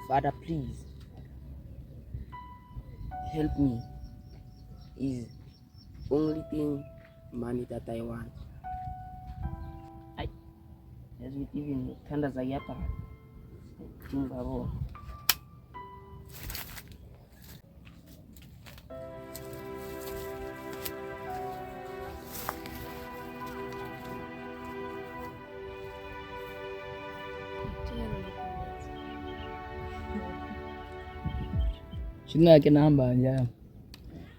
Father, please help me. Is only thing money that I want. As with even tanda za yapa chumba roho. Shina kinamba nja.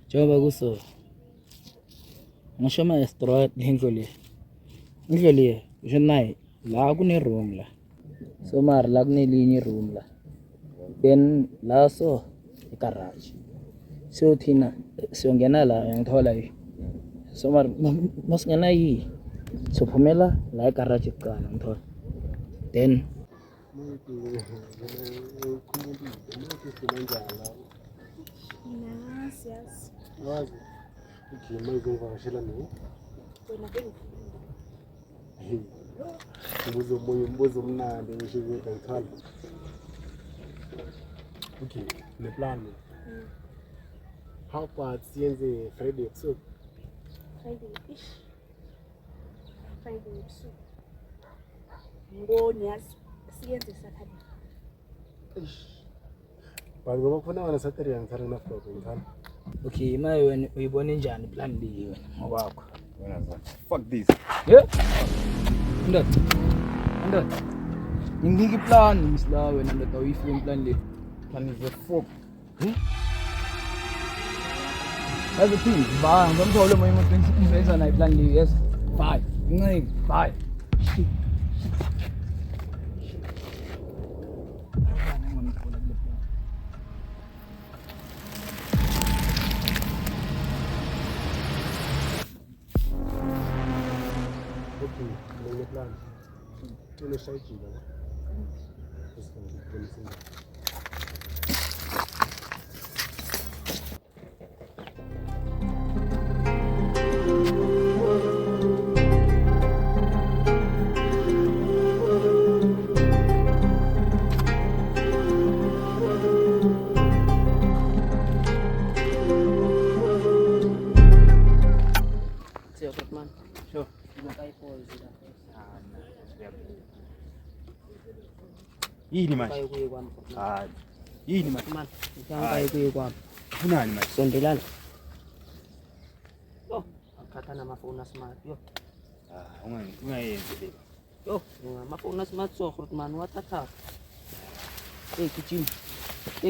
Choba gusto. Nashoma estroat hingoli. Ngoli, shinai la kuni room la. So mar lag ni lini room la. Then la so garage. So thina so ngena la yang thola yi. So mar mas ngena yi. So pumela la garage ka yang thol. Then Gracias. Mbuzo mnandi ngishizwe ngikhala. Okay, ne plan. How about siyenze Friday episode? Friday-ish. Friday episode. Ngonyas siyenze Saturday. Bani ngoba kufuna wena Saturday ngithanda na Friday ngithanda. okay, my when uyibona njani plan le wena ngokwakho? Fuck this. Yeah. Anda. Ngingi plan misla wena ndo uyifuna plan le. Plan is a fuck. Everything. Ba, ngomtholo mo yung principal na plan le. Yes. 5. Ngayon, 5. Okay, ne plan. Tuna shaiki ba. Sio Fatman. Sure. Tunakai pause ila. Hii ni maji. Kayo kuye kwa Fatman. Hii ni maji. Fatman, kayo kuye kwa. Kuna ni maji. Sondelala. Oh, akata na mafuna smart yo. Ungayenze. Yo, mafuna smart so Fatman watata.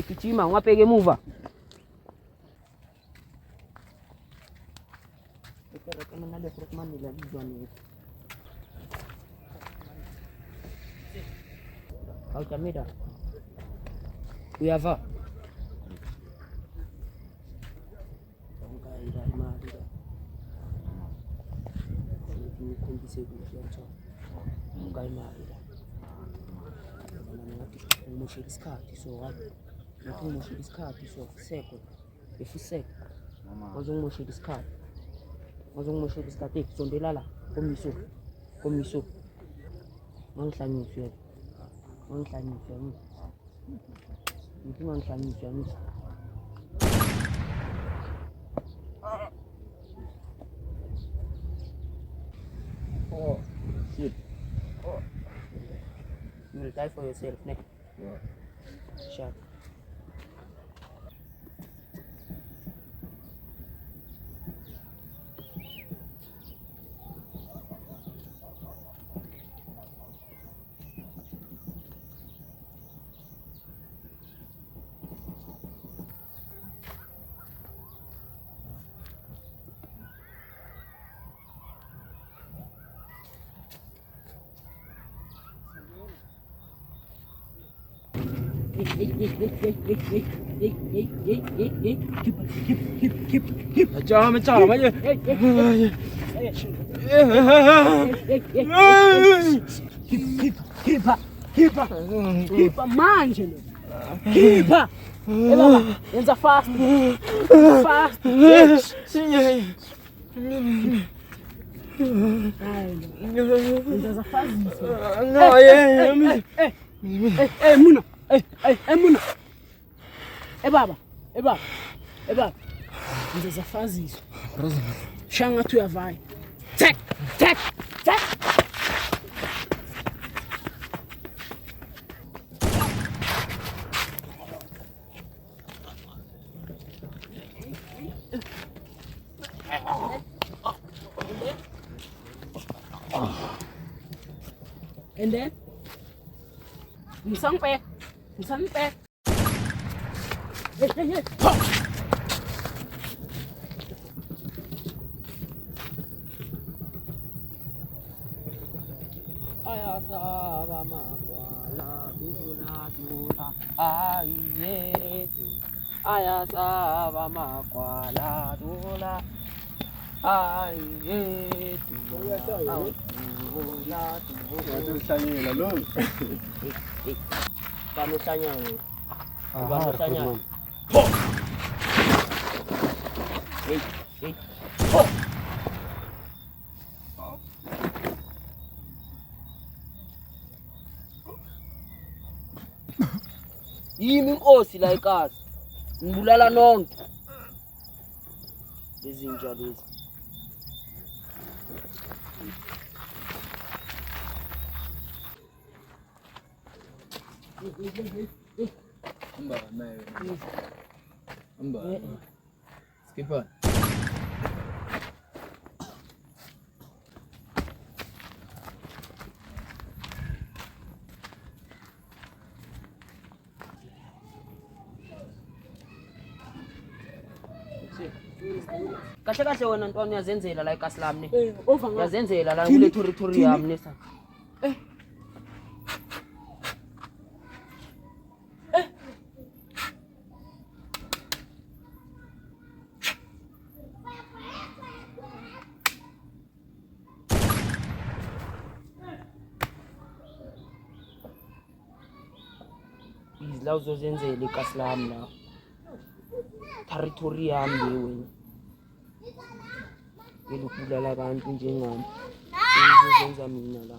Kichima, ngapeke muva. Pero kama nale Fatman nila bidwani. Kau camera. Kuyava. Ira imali. Kundise kuyacho. Ngai imali. Umushira isikhathi so wapi. Umushira isikhathi so seko. Efuseko. Uzongumushira isikhathi. Uzongumushira isikhathi sondelala komiso. Mangihlanyiswe. Ngihlanyiswe. Oh, shit. You will die for yourself, ne? Yeah. Shut. Macam aja. Keep manje. Keep. Baba, yenza fast. Fast. Hayi lo. Yenza zafazisa. No, yeah. Muna. Muna. Baba. Yenza zafazisa. Shanga ngathi uyavaya. Check. And then, isang pe. Hey. Ayasaba makwala dula ayetu. Ayasaba makwala dula ayetu. Uhlanyela lo. Bamuhlanyana. Bamuhlanyana. Hey. Yimi inkosi la ekhaya. Ngibulala nonke. Izinja lezi. Amba. Skipper. Kahle wena ntwana uyazenzela la ekhaya lami. Over nga. Uyazenzela la kule territory yami nesa. Izla uzozenzela ekhaya lami la. Territory yami le wena. Ngilukubulala abantu njengami. Uzozenza mina la.